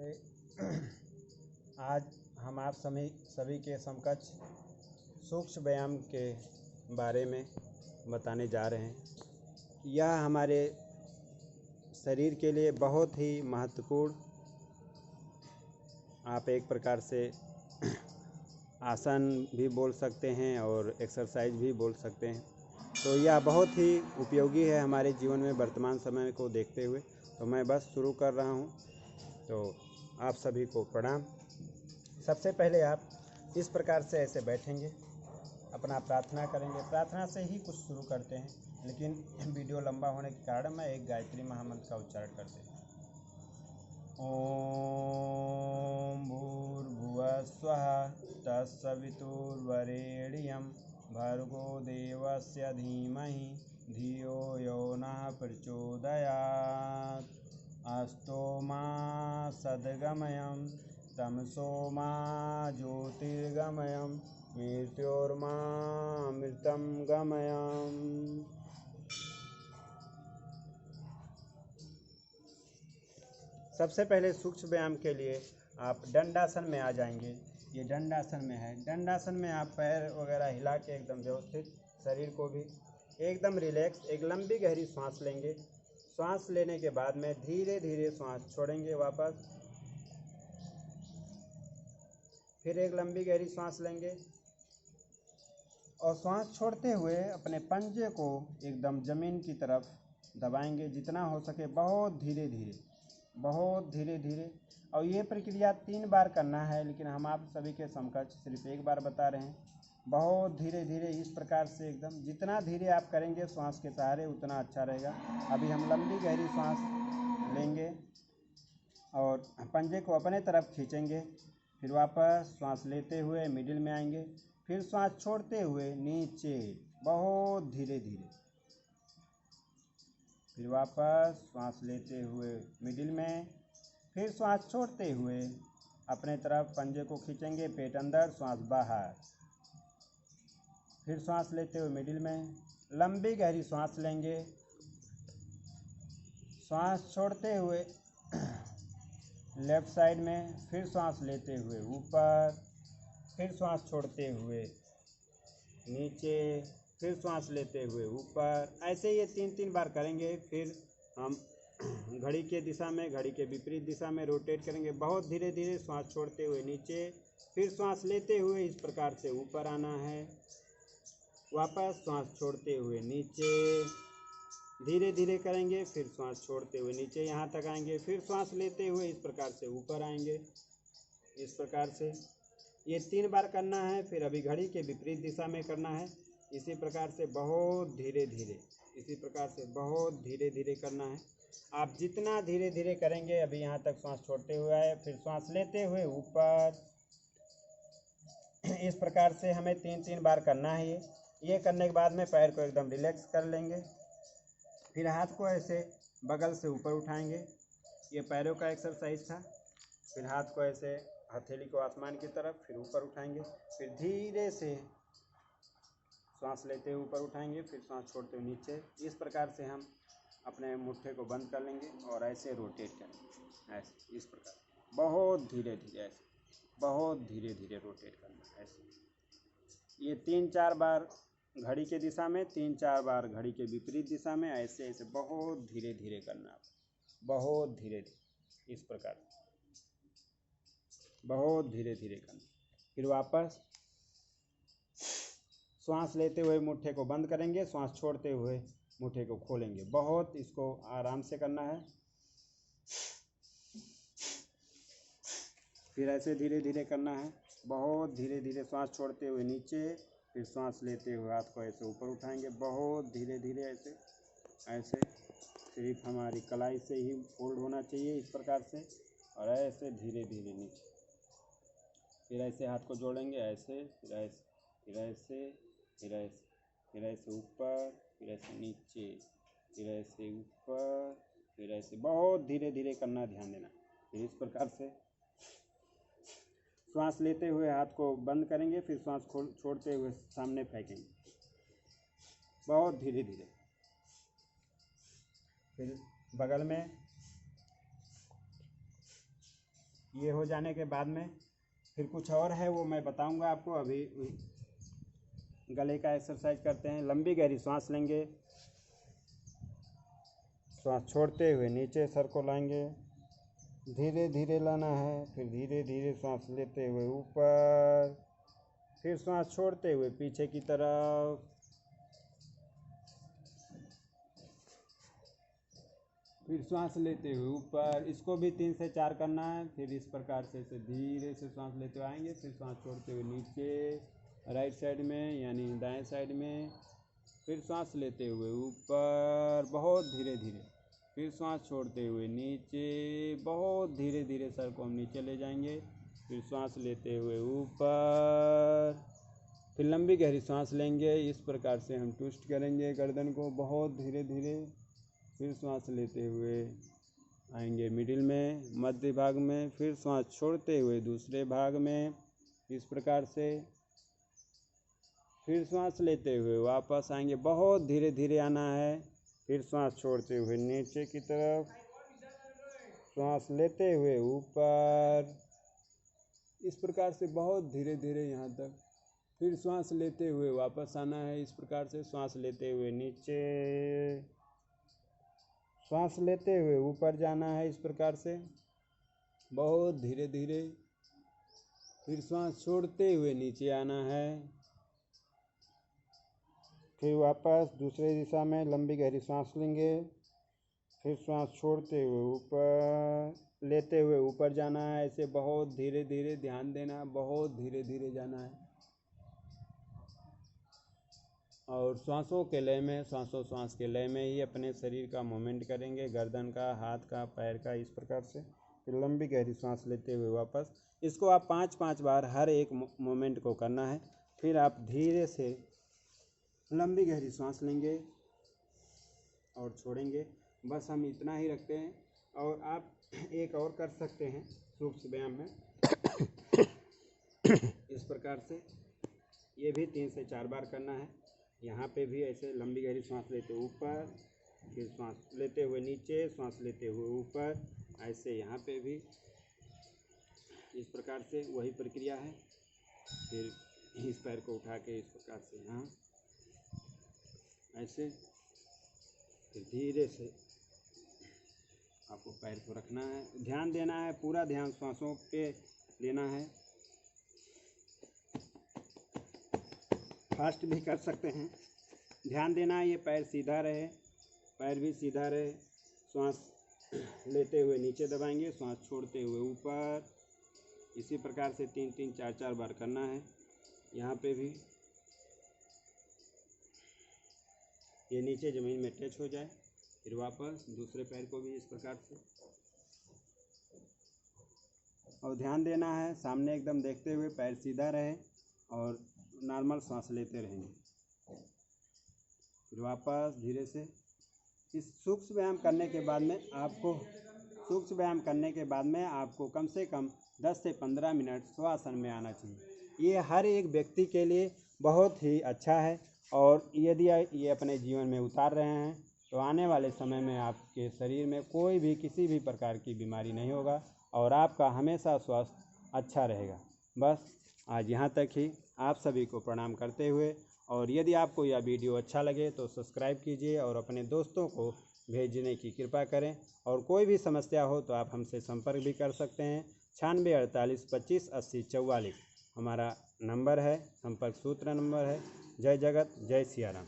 नमस्ते। आज हम आप सभी के समकक्ष सूक्ष्म व्यायाम के बारे में बताने जा रहे हैं। यह हमारे शरीर के लिए बहुत ही महत्वपूर्ण, आप एक प्रकार से आसन भी बोल सकते हैं और एक्सरसाइज भी बोल सकते हैं। तो यह बहुत ही उपयोगी है हमारे जीवन में वर्तमान समय को देखते हुए। तो मैं बस शुरू कर रहा हूँ। तो आप सभी को प्रणाम। सबसे पहले आप इस प्रकार से ऐसे बैठेंगे, अपना प्रार्थना करेंगे। प्रार्थना से ही कुछ शुरू करते हैं, लेकिन वीडियो लंबा होने के कारण मैं एक गायत्री महामंत्र का उच्चारण करते हैं। ओम भूर्भुवः स्वः तत्सवितुर्वरेण्यं भर्गो देवस्य धीमहि धियो यो नः प्रचोदयात्। अस्तो मा सद्गमयं तमसो मा ज्योतिर्गमयं मृत्योर्मा अमृतं गमयम्। सबसे पहले सूक्ष्म व्यायाम के लिए आप दंडासन में आ जाएंगे। ये दंडासन में है। दंडासन में आप पैर वगैरह हिला के एकदम व्यवस्थित, शरीर को भी एकदम रिलैक्स, एक लंबी गहरी सांस लेंगे। सांस लेने के बाद में धीरे धीरे सांस छोड़ेंगे वापस। फिर एक लंबी गहरी सांस लेंगे और सांस छोड़ते हुए अपने पंजे को एकदम ज़मीन की तरफ दबाएंगे, जितना हो सके बहुत धीरे धीरे, बहुत धीरे धीरे। और ये प्रक्रिया 3 बार करना है, लेकिन हम आप सभी के समकक्ष सिर्फ 1 बार बता रहे हैं। बहुत धीरे धीरे इस प्रकार से एकदम, जितना धीरे आप करेंगे सांस के सहारे उतना अच्छा रहेगा। अभी हम लंबी गहरी सांस लेंगे और पंजे को अपने तरफ खींचेंगे। फिर वापस सांस लेते हुए मिडिल में आएंगे। फिर सांस छोड़ते हुए नीचे बहुत धीरे धीरे। फिर वापस सांस लेते हुए मिडिल में। फिर सांस छोड़ते हुए अपने तरफ पंजे को खींचेंगे, पेट अंदर, सांस बाहर। फिर सांस लेते हुए मिडिल में लंबी गहरी सांस लेंगे। सांस छोड़ते हुए लेफ्ट साइड में। फिर सांस लेते हुए ऊपर। फिर सांस छोड़ते हुए नीचे। फिर सांस लेते हुए ऊपर। ऐसे ये 3-3 बार करेंगे। फिर हम घड़ी के दिशा में, घड़ी के विपरीत दिशा में रोटेट करेंगे। बहुत धीरे धीरे सांस छोड़ते हुए नीचे, फिर सांस लेते हुए इस प्रकार से ऊपर आना है। वापस सांस छोड़ते हुए नीचे, धीरे धीरे करेंगे। फिर सांस छोड़ते हुए नीचे यहाँ तक आएंगे। फिर सांस लेते हुए इस प्रकार से ऊपर आएंगे। इस प्रकार से ये 3 बार करना है। फिर अभी घड़ी के विपरीत दिशा में करना है। इसी प्रकार से बहुत धीरे धीरे, इसी प्रकार से बहुत धीरे धीरे करना है। आप जितना धीरे धीरे करेंगे, अभी यहाँ तक सांस छोड़ते हुए आए, फिर सांस लेते हुए ऊपर। इस प्रकार से हमें 3-3 बार करना है। ये करने के बाद में पैर को एकदम रिलैक्स कर लेंगे। फिर हाथ को ऐसे बगल से ऊपर उठाएंगे। ये पैरों का एक्सरसाइज था। फिर हाथ को ऐसे, हथेली को आसमान की तरफ, फिर ऊपर उठाएंगे। फिर धीरे से सांस लेते हुए ऊपर उठाएंगे, फिर सांस छोड़ते हुए नीचे। इस प्रकार से हम अपने मुट्ठे को बंद कर लेंगे और ऐसे रोटेट करेंगे, ऐसे, इस प्रकार बहुत धीरे धीरे, ऐसे बहुत धीरे धीरे रोटेट करना। ऐसे ये 3-4 बार घड़ी के दिशा में, 3-4 बार घड़ी के विपरीत दिशा में, ऐसे ऐसे बहुत धीरे धीरे करना, बहुत धीरे धीरे, इस प्रकार बहुत धीरे धीरे करना। फिर वापस सांस लेते हुए मुट्ठे को बंद करेंगे, सांस छोड़ते हुए मुट्ठे को खोलेंगे। बहुत इसको आराम से करना है। फिर ऐसे धीरे धीरे करना है, बहुत धीरे धीरे। सांस छोड़ते हुए नीचे, फिर सांस लेते हुए हाथ को ऐसे ऊपर उठाएंगे, बहुत धीरे धीरे, ऐसे ऐसे। सिर्फ हमारी कलाई से ही फोल्ड होना चाहिए, इस प्रकार से, और ऐसे धीरे धीरे नीचे। फिर ऐसे हाथ को जोड़ेंगे, ऐसे, फिर ऐसे, फिर ऐसे, फिर ऐसे, फिर ऐसे ऊपर, फिर ऐसे नीचे, फिर ऐसे ऊपर, फिर ऐसे, बहुत धीरे धीरे करना, ध्यान देना। फिर इस प्रकार से सांस लेते हुए हाथ को बंद करेंगे, फिर सांस छोड़ते हुए सामने फेंकेंगे, बहुत धीरे धीरे। फिर बगल में ये हो जाने के बाद में फिर कुछ और है वो मैं बताऊंगा आपको। अभी गले का एक्सरसाइज करते हैं। लंबी गहरी सांस लेंगे, सांस छोड़ते हुए नीचे सर को लाएंगे, धीरे धीरे लाना है, फिर धीरे धीरे सांस लेते हुए ऊपर, फिर सांस छोड़ते हुए पीछे की तरफ, फिर सांस लेते हुए ऊपर। इसको भी 3 से 4 करना है। फिर इस प्रकार से धीरे से सांस लेते हुए आएंगे, फिर सांस छोड़ते हुए नीचे राइट साइड में यानी दाएं साइड में, फिर सांस लेते हुए ऊपर बहुत धीरे धीरे, फिर सांस छोड़ते हुए नीचे बहुत धीरे धीरे सर को हम नीचे ले जाएंगे, फिर सांस लेते हुए ऊपर, फिर लंबी गहरी सांस लेंगे। इस प्रकार से हम ट्विस्ट करेंगे गर्दन को बहुत धीरे धीरे, फिर सांस लेते हुए आएंगे मिडिल में, मध्य भाग में, फिर सांस छोड़ते हुए दूसरे भाग में इस प्रकार से, फिर सांस लेते हुए वापस आएंगे, बहुत धीरे धीरे आना है, फिर सांस छोड़ते हुए नीचे की तरफ, सांस लेते हुए ऊपर, इस प्रकार से बहुत धीरे धीरे यहाँ तक, फिर सांस लेते हुए वापस आना है इस प्रकार से, सांस लेते हुए नीचे, सांस लेते हुए ऊपर जाना है इस प्रकार से बहुत धीरे धीरे, फिर सांस छोड़ते हुए नीचे आना है, फिर वापस दूसरे दिशा में लंबी गहरी सांस लेंगे, फिर सांस छोड़ते हुए ऊपर, लेते हुए ऊपर जाना है। ऐसे बहुत धीरे धीरे ध्यान देना है, बहुत धीरे धीरे जाना है। और सांसों के लय में, सांस के लय में ही अपने शरीर का मूवमेंट करेंगे, गर्दन का, हाथ का, पैर का, इस प्रकार से। फिर लंबी गहरी सांस लेते हुए वापस। इसको आप 5-5 बार हर एक मूवमेंट को करना है। फिर आप धीरे से लंबी गहरी सांस लेंगे और छोड़ेंगे। बस हम इतना ही रखते हैं। और आप एक और कर सकते हैं सूक्ष्म व्यायाम में इस प्रकार से, ये भी 3 से 4 बार करना है। यहाँ पे भी ऐसे लंबी गहरी सांस लेते हुए ऊपर, फिर सांस लेते हुए नीचे, सांस लेते हुए ऊपर, ऐसे यहाँ पे भी इस प्रकार से वही प्रक्रिया है। फिर इस पैर को उठा के इस प्रकार से यहाँ ऐसे, फिर धीरे से आपको पैर को रखना है, ध्यान देना है, पूरा ध्यान सांसों पे लेना है। फास्ट भी कर सकते हैं। ध्यान देना है ये पैर सीधा रहे, पैर भी सीधा रहे। सांस लेते हुए नीचे दबाएंगे, सांस छोड़ते हुए ऊपर, इसी प्रकार से 3-3, 4-4 बार करना है। यहाँ पे भी ये नीचे ज़मीन में टच हो जाए, फिर वापस दूसरे पैर को भी इस प्रकार से। और ध्यान देना है सामने एकदम देखते हुए, पैर सीधा रहे और नॉर्मल सांस लेते रहेंगे। फिर वापस धीरे से। इस सूक्ष्म व्यायाम करने के बाद में आपको कम से कम 10 से 15 मिनट श्वासन में आना चाहिए। ये हर एक व्यक्ति के लिए बहुत ही अच्छा है। और यदि ये अपने जीवन में उतार रहे हैं तो आने वाले समय में आपके शरीर में कोई भी किसी भी प्रकार की बीमारी नहीं होगा और आपका हमेशा स्वास्थ्य अच्छा रहेगा। बस आज यहाँ तक ही। आप सभी को प्रणाम करते हुए, और यदि आपको यह वीडियो अच्छा लगे तो सब्सक्राइब कीजिए और अपने दोस्तों को भेजने की कृपा करें। और कोई भी समस्या हो तो आप हमसे संपर्क भी कर सकते हैं। 96 48 25 80 44 हमारा नंबर है, संपर्क सूत्र नंबर है। जय जगत, जय सिया राम।